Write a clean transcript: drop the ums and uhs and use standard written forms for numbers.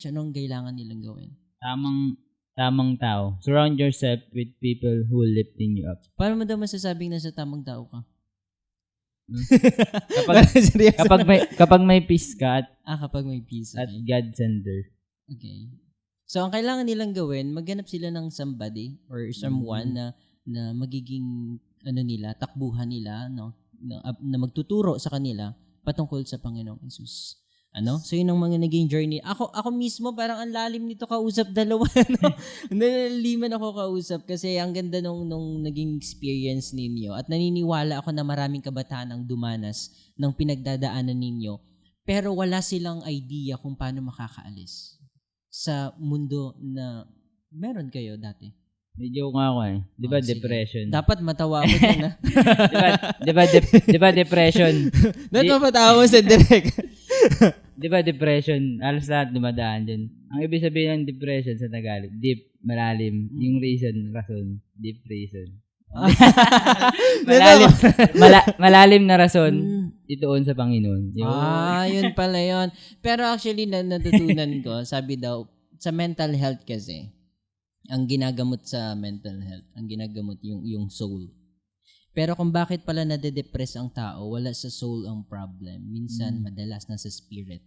Anong kailangan nilang gawin? Tamang tao. Surround yourself with people who will lifting you up. Paano mo daw masasabing nasa tamang tao ka? Kapag may peace ka kapag may peace. at God sender. Okay. So, ang kailangan nilang gawin, maghanap sila ng somebody or someone na magiging takbuhan nila, no? Na magtuturo sa kanila patungkol sa Panginoong Hesus. So yun ang mga naging journey. Ako mismo parang ang lalim nito kausap dalawa, no? Nalaliman ako kausap kasi ang ganda nung naging experience ninyo at naniniwala ako na maraming kabataan ang dumanas ng pinagdadaanan ninyo pero wala silang idea kung paano makakaalis sa mundo na meron kayo dati. Medyo nga ako eh. Di ba depression? Dapat matawa mo dyan na. Di ba depression? Dapat matawa mo sa direct. Di ba depression? Alas lahat dumadaan dyan. Ang ibig sabihin ng depression sa Tagalog, deep, malalim. Yung rason, deep reason. malalim na rason, ituon sa Panginoon. Yun pala yun. Pero actually, natutunan ko, sabi daw, sa mental health kasi, ang ginagamot sa mental health, ang ginagamot yung soul. Pero kung bakit pala nade-depress ang tao, wala sa soul ang problem. Minsan, madalas nasa spirit.